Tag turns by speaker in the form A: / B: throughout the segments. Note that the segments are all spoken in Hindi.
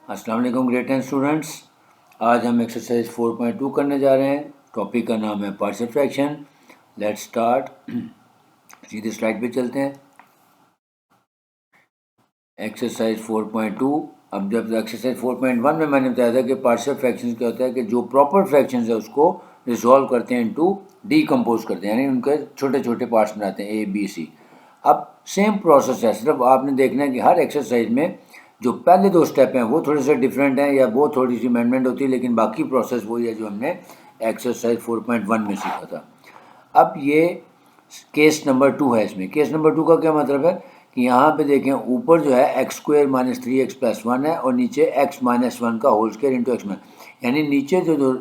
A: अस्सलाम वालेकुम ग्रेड 10 स्टूडेंट्स। आज हम एक्सरसाइज 4.2 करने जा रहे हैं। टॉपिक का नाम है पार्शियल फ्रैक्शन। Let's start. सीधे स्लाइड पे चलते हैं। एक्सरसाइज 4.2। अब जब एक्सरसाइज 4.1 में मैंने बताया था कि पार्शियल फ्रैक्शन क्या होता है कि जो प्रॉपर फ्रैक्शन है उसको रिजॉल्व करते हैं इनटू डीकम्पोज करते हैं, यानी उनके छोटे छोटे पार्ट्स बनाते हैं A, B, C। अब सेम प्रोसेस है, सिर्फ आपने देखना है कि हर एक्सरसाइज में जो पहले दो स्टेप हैं वो थोड़े से डिफरेंट हैं या वो थोड़ी सी अमेंडमेंट होती है, लेकिन बाकी प्रोसेस वही है जो हमने एक्सरसाइज 4.1 में सीखा था। अब ये केस नंबर 2 है। इसमें केस नंबर 2 का क्या मतलब है कि यहाँ पे देखें, ऊपर जो है x² - 3x + 1 है और नीचे x - 1 का होल स्क्वायर इंटू x, यानी नीचे जो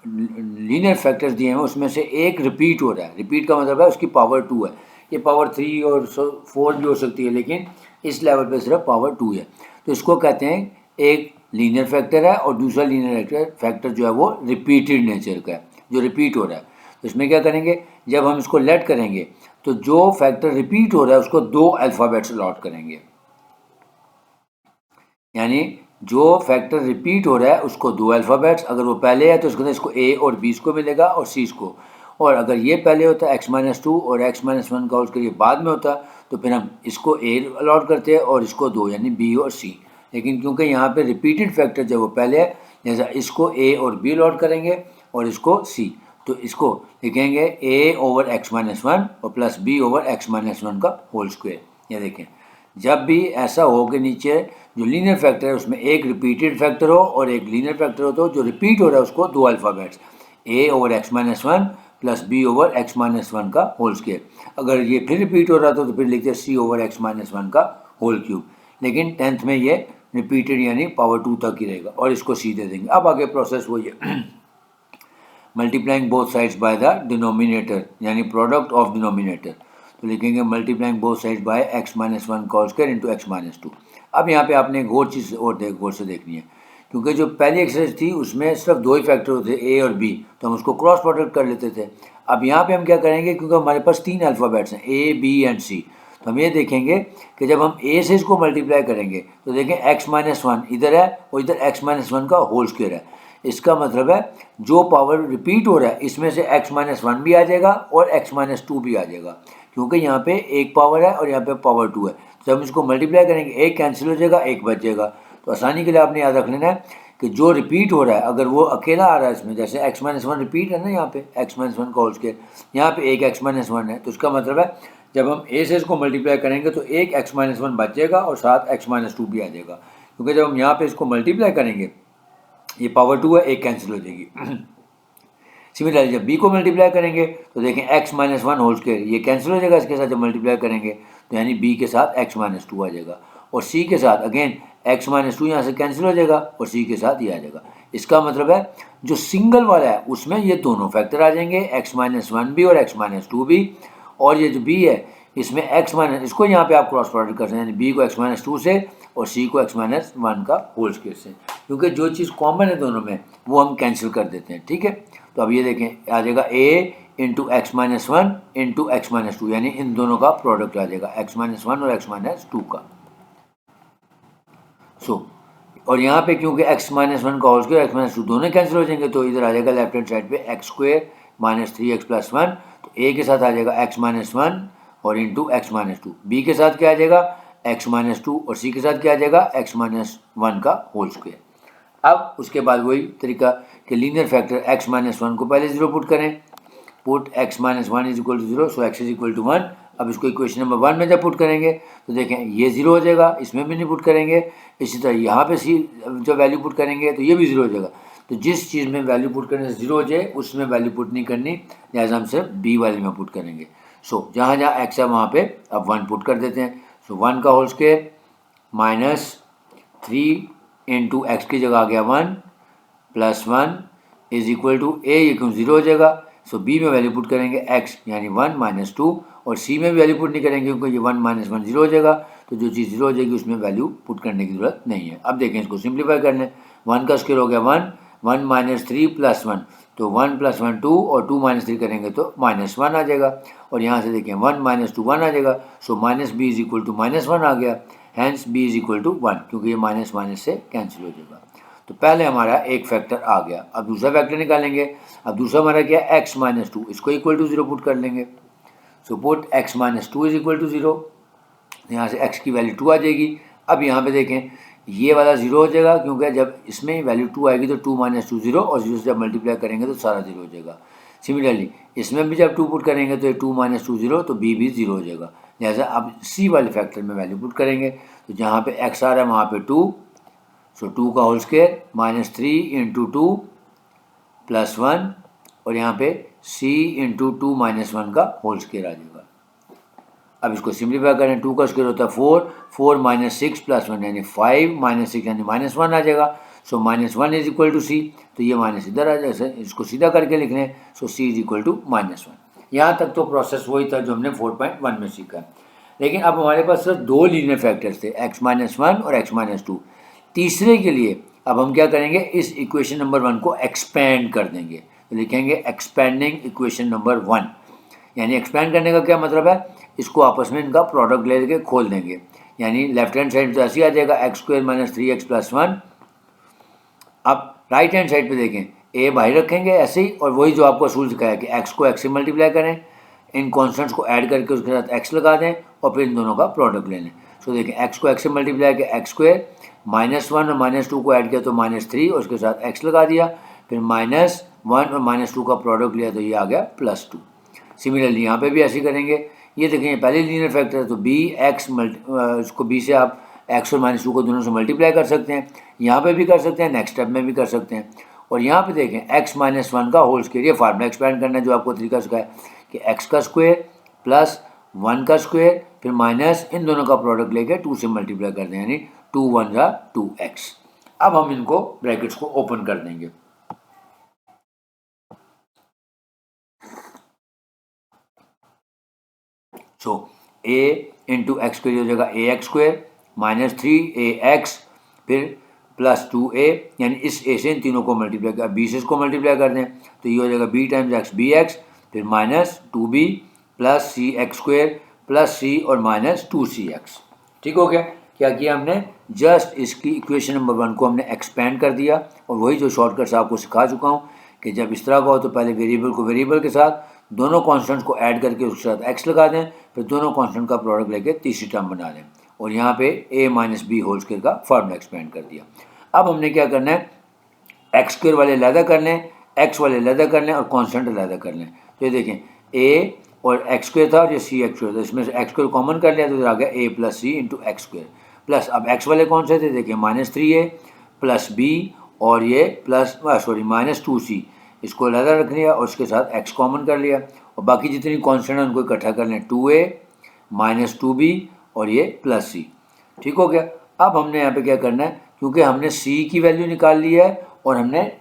A: लीनियर फैक्टर्स दिए हैं उसमें से एक रिपीट हो रहा है। रिपीट का मतलब है उसकी पावर 2 है। ये पावर 3 और 4 भी हो सकती है, लेकिन इस लेवल पे सिर्फ पावर 2 है। तो इसको कहते हैं एक लीनियर फैक्टर है और दूसरा लीनियर फैक्टर जो है वो रिपीटेड नेचर का है, जो रिपीट हो रहा है। तो इसमें क्या करेंगे, जब हम इसको लेट करेंगे तो जो फैक्टर रिपीट हो रहा है उसको 2 अल्फ़ाबेट्स अलॉट करेंगे, यानी जो फैक्टर रिपीट हो रहा है उसको 2 अल्फ़ाबेट्स। अगर वो पहले है तो इसको A और B को मिलेगा और C को, और अगर ये पहले होता है x - 2 और x - 1 का उसके लिए बाद में होता तो फिर हम इसको A अलॉट करते हैं और इसको 2, यानी B और C। लेकिन क्योंकि यहाँ पे रिपीटेड फैक्टर जब वो पहले है, जैसा इसको A और B अलॉट करेंगे और इसको C, तो इसको लिखेंगे A/x - 1 और प्लस B/x - 1 का होल स्क्वायर। ये देखें, जब भी ऐसा हो कि नीचे जो लीनियर फैक्टर है उसमें एक रिपीटेड फैक्टर हो और एक लीनियर फैक्टर हो, तो जो रिपीट हो रहा है उसको 2 अल्फ़ाबेट्स A/x - 1 प्लस B/x - 1 का होल स्क्वायर। अगर ये फिर रिपीट हो रहा था तो फिर लिखते C/x - 1 का होल क्यूब। लेकिन 10th में ये रिपीटेड यानी पावर 2 तक ही रहेगा और इसको C दे देंगे। अब आगे प्रोसेस वही है, multiplying both sides by the denominator, यानी प्रोडक्ट ऑफ डिनोमिनेटर। तो लिखेंगे multiplying both sides by x - 1 का होल स्क्वायर इंटू x - 2। अब यहाँ पे आपने एक और चीज़ और गौर से देखनी है, क्योंकि जो पहली एक्सरसाइज थी उसमें सिर्फ 2 ही फैक्टर होते A और B, तो हम उसको क्रॉस प्रोडक्ट कर लेते थे। अब यहाँ पे हम क्या करेंगे, क्योंकि हमारे पास 3 अल्फ़ाबेट्स हैं A, B एंड C, तो हम ये देखेंगे कि जब हम A से इसको मल्टीप्लाई करेंगे तो देखें x - 1 इधर है और इधर x - 1 का होल स्क्वायर है। इसका मतलब है जो पावर रिपीट हो रहा है इसमें से x - 1 भी आ जाएगा और x - 2 भी आ जाएगा, क्योंकि यहाँ पे एक पावर है और यहाँ पे पावर 2 है। तो जब हम इसको मल्टीप्लाई करेंगे एक कैंसिल हो जाएगा, एक बच जाएगा। तो आसानी के लिए आपने याद रख लेना है कि जो रिपीट हो रहा है अगर वो अकेला आ रहा है इसमें, जैसे x - 1 रिपीट है ना, यहाँ पे x - 1 का होल स्क्वायर, यहाँ पे एक x - 1 है, तो इसका मतलब है जब हम a से इसको मल्टीप्लाई करेंगे तो एक x - 1 बच जाएगा और साथ x - 2 भी आ जाएगा, क्योंकि जब हम यहाँ पे इसको मल्टीप्लाई करेंगे ये पावर 2 है, एक कैंसिल हो जाएगी। सिमिलरली जब b को मल्टीप्लाई करेंगे तो देखें x - 1 होल स्क्वायर, ये कैंसिल हो जाएगा इसके साथ जब मल्टीप्लाई करेंगे, तो यानी b के साथ x - 2 आ जाएगा और c के साथ अगेन x - 2 यहाँ से कैंसिल हो जाएगा और c के साथ ये आ जाएगा। इसका मतलब है जो सिंगल वाला है उसमें ये दोनों फैक्टर आ जाएंगे, x - 1 भी और x - 2 भी, और ये जो b है इसमें इसको यहाँ पे आप क्रॉस प्रोडक्ट कर सकते हैं, b को x - 2 से और c को x - 1 का होल स्क्वायर से, क्योंकि जो चीज़ कॉमन है दोनों में वो हम कैंसिल कर देते हैं। ठीक है, तो अब ये देखें आ जाएगा a into x - 1 into x - 2, यानी इन दोनों का प्रोडक्ट आ जाएगा x - 1 और x - 2 का। और यहाँ पे क्योंकि x - 1 का होल स्क्वायर x - 2 दोनों कैंसिल हो जाएंगे, तो इधर आ जाएगा लेफ्ट हैंड साइड पे x² - 3x + 1, तो a के साथ आ जाएगा x - 1 और इंटू x - 2, b के साथ क्या आ जाएगा x - 2 और c के साथ क्या आ जाएगा x - 1 का होल स्क्वायर। अब उसके बाद वही तरीका कि लीनियर फैक्टर x - 1 को पहले 0 पुट करें, पुट x - 1 = 0, सो x = 1। अब इसको इक्वेशन नंबर 1 में जब पुट करेंगे तो देखें ये 0 हो जाएगा, इसमें भी नहीं पुट करेंगे। इसी तरह यहाँ पे सी जब वैल्यू पुट करेंगे तो ये भी 0 हो जाएगा। तो जिस चीज़ में वैल्यू पुट करने से 0 हो जाए उसमें वैल्यू पुट नहीं करनी, लिहाजा हम सिर्फ b वाले में पुट करेंगे। सो जहाँ जहाँ x है वहाँ पे अब 1 पुट कर देते हैं। सो 1 का whole square minus 3 into x की जगह आ गया 1 plus 1 is equal to a, ये क्यों 0 हो जाएगा। सो b में वैल्यू पुट करेंगे x यानी 1 - 2, और c में वैल्यू पुट नहीं करेंगे क्योंकि ये 1 - 1 0 हो जाएगा, तो जो चीज़ 0 हो जाएगी उसमें वैल्यू पुट करने की ज़रूरत नहीं है। अब देखें इसको सिंप्लीफाई करने, 1 का स्क्वायर हो गया 1, 1 - 3 प्लस 1, तो 1 + 1 2 और 2 - 3 करेंगे तो -1 आ जाएगा, और यहाँ से देखें 1 - 2 1 आ जाएगा। सो -b = -1 आ गया। Hence b is equal to 1, क्योंकि ये माइनस माइनस से कैंसिल हो जाएगा। तो पहले हमारा एक फैक्टर आ गया, अब दूसरा फैक्टर निकालेंगे। अब दूसरा हमारा क्या है, x माइनस 2, इसको इक्वल टू 0 पुट कर लेंगे। So put x minus 2 is equal to 0, यहाँ से x की वैल्यू 2 आ जाएगी। अब यहाँ पे देखें ये वाला 0 हो जाएगा, क्योंकि जब इसमें वैल्यू 2 आएगी तो 2 माइनस 2 0, और 0 से जब मल्टीप्लाई करेंगे तो सारा 0 हो जाएगा। सिमिलरली इसमें भी जब 2 पुट करेंगे तो ये 2 माइनस 2 0, तो b भी 0 हो जाएगा। जैसा अब c वाले फैक्टर में वैल्यू पुट करेंगे तो जहाँ पे x आ रहा है वहाँ पे 2, सो 2 का whole square minus 3 into 2 plus 1, और यहाँ पे c इंटू 2 माइनस 1 का होल स्क्वायर आ जाएगा। अब इसको सिंप्लीफाई करें, 2 का स्क्वायर होता है 4, 4 माइनस 6 प्लस 1 यानी 5, माइनस 6 यानी माइनस 1 आ जाएगा। So minus 1 is equal to C, तो ये माइनस इधर आ जाएगा, इसको सीधा करके लिख लें। सो सी इज इक्वल टू माइनस 1। यहाँ तक तो प्रोसेस वही था जो हमने 4.1 में सीखा। लेकिन अब हमारे पास सिर्फ 2 लीनियर फैक्टर्स थे, x माइनस 1 और x माइनस 2। तीसरे के लिए अब हम क्या करेंगे, इस इक्वेशन नंबर 1 को एक्सपेंड कर देंगे। तो लिखेंगे एक्सपेंडिंग इक्वेशन नंबर 1, यानी एक्सपेंड करने का क्या मतलब है, इसको आपस में इनका प्रोडक्ट लेके खोल देंगे। यानी लेफ्ट हैंड साइड तो ऐसे ही आ जाएगा x square minus 3x plus 1। अब राइट हैंड साइड पे देखें, ए बाहर रखेंगे ऐसे ही, और वही जो आपको असूल सिखाया कि एक्स को एक्स से मल्टीप्लाई करें, इन कॉन्स्टेंट्स को ऐड करके उसके साथ एक्स लगा दें और फिर इन दोनों का प्रोडक्ट ले लें। सो देखें एक्स को एक्स से मल्टीप्लाई किया एक्स स्क्वायर, माइनस 1 और माइनस 2 को ऐड किया तो माइनस 3 और उसके साथ एक्स लगा दिया, फिर माइनस 1 और माइनस 2 का प्रोडक्ट लिया तो ये आ गया प्लस 2। सिमिलरली यहाँ पे भी ऐसे ही करेंगे। ये देखें पहले लीनियर फैक्टर है तो बी एक्स इसको बी से आप एक्स और माइनस 2 को दोनों से मल्टीप्लाई कर सकते हैं, यहाँ पे भी कर सकते हैं, नेक्स्ट स्टेप में भी कर सकते हैं। और यहाँ पे देखें एक्स माइनस 1 का होल स्क्वायर, ये फार्मूला एक्सपेंड करना है जो आपको तरीका सिखाया कि एक्स का स्क्वायर प्लस 1 का स्क्वायर फिर माइनस इन दोनों का प्रोडक्ट लेके 2 से मल्टीप्लाई कर दें, यानी 2 1 जा 2x। अब हम इनको ब्रैकेट्स को ओपन कर देंगे। सो a इंटू एक्स स्क्वायर हो जाएगा ए एक्स स्क्वायर माइनस 3ax फिर प्लस 2a, यानी इस a से इन तीनों को मल्टीप्लाई कर, b से इसको मल्टीप्लाई कर दें तो ये हो जाएगा b times x b x, फिर minus 2b plus c x square plus c और माइनस 2cx। ठीक हो गया। क्या किया हमने, जस्ट इसकी इक्वेशन नंबर 1 को हमने एक्सपेंड कर दिया, और वही जो शॉर्टकट्स आपको सिखा चुका हूँ कि जब इस तरह का हो तो पहले वेरिएबल को वेरिएबल के साथ दोनों कॉन्स्टेंट्स को ऐड करके उसके साथ एक्स लगा दें, फिर दोनों कॉन्स्टेंट का प्रोडक्ट लेके तीसरी टर्म बना दें, और यहाँ पे a minus b whole square का फॉर्मूला एक्सपेंड कर दिया। अब हमने क्या करना है, एक्स स्क्वायर वाले अलग कर लें, एक्स वाले अलग कर लें और कॉन्स्टेंट अलग कर लें। तो ये देखें a और एक्स स्क्वायर था और ये सी एक्स स्क्वायर था, इसमें से एक्स स्क्वायर कॉमन कर लिया तो इधर आ गया a plus c into x square, plus अब एक्स वाले कौन से थे, देखिए माइनस 3a प्लस b और ये प्लस माइनस 2c, इसको अलग रख लिया और उसके साथ x कॉमन कर लिया, और बाकी जितनी कॉन्स्टेंट है उनको इकट्ठा कर लें, 2a माइनस 2b और ये प्लस c। ठीक हो गया। अब हमने यहाँ पे क्या करना है, क्योंकि हमने c की वैल्यू निकाल ली है और हमने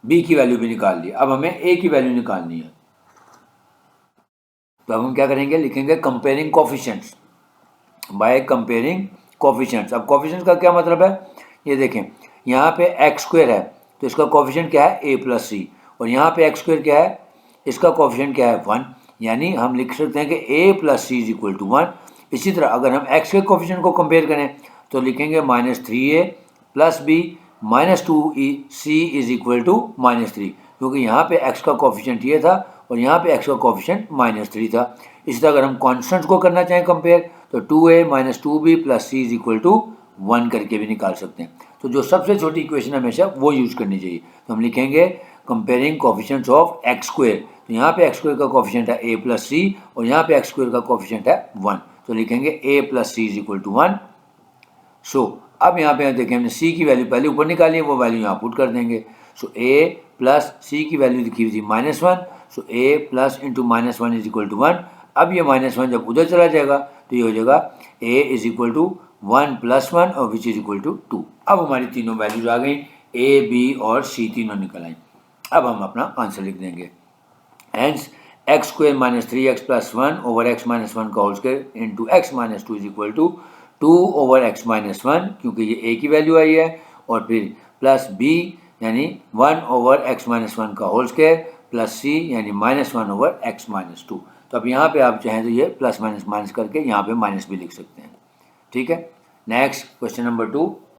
A: b की वैल्यू भी निकाल ली, अब हमें a की वैल्यू निकालनी है। तो अब हम क्या करेंगे, लिखेंगे comparing coefficients by comparing coefficients. अब कोफिशिएंट्स का क्या मतलब है, ये देखें यहाँ पे एक्स स्क्वायर है तो इसका कोफिशिएंट क्या है a प्लस सी, और यहाँ पे एक्स स्क्वायर क्या है, इसका कोफिशिएंट क्या है 1, यानी हम लिख सकते हैं कि a plus c is equal to 1। इसी तरह अगर हम x के कोफिशिएंट को कंपेयर करें तो लिखेंगे minus 3a plus b minus 2c is equal to minus 3, क्योंकि यहाँ पे x का कोफिशिएंट ये था और यहाँ पे x का कोफिशिएंट माइनस 3 था। इसी तरह अगर हम कॉन्स्टेंट्स को करना चाहें कंपेयर तो 2a minus 2b plus c is equal to 1 करके भी निकाल सकते हैं। तो जो सबसे छोटी इक्वेशन हमेशा वो यूज़ करनी चाहिए। तो हम लिखेंगे comparing coefficients of x square, तो यहाँ पे एक्स स्क्वायर का कोफिशिएंट है a प्लस सी और यहाँ पे एक्स स्क्वायर का कोफिशिएंट है 1, तो लिखेंगे a plus c is equal to 1। So अब यहाँ पे देखें हमने c की वैल्यू पहले ऊपर निकाली है, वो वैल्यू यहाँ पुट कर देंगे। सो a प्लस सी की वैल्यू लिखी हुई थी minus 1, so a plus into minus 1 is equal to 1। अब ये माइनस 1 जब उधर चला जाएगा तो ये हो जाएगा a is equal to 1 plus 1 और विच इज इक्वल टू 2। अब हमारी तीनों वैल्यूज आ गई, a b और c तीनों निकल आई। अब हम अपना आंसर लिख देंगे, hence x square minus 3x plus 1 over x minus 1 का whole square into x minus 2 is equal to 2 over x minus 1, क्योंकि ये a की वैल्यू आई है, और फिर प्लस b यानी 1 ओवर एक्स माइनस 1 का होल स्क्वायर प्लस c यानी माइनस 1 ओवर एक्स माइनस 2। तो अब यहाँ पे आप चाहें तो ये प्लस माइनस माइनस करके यहाँ पे माइनस भी लिख सकते हैं। ठीक है। Next question number 2।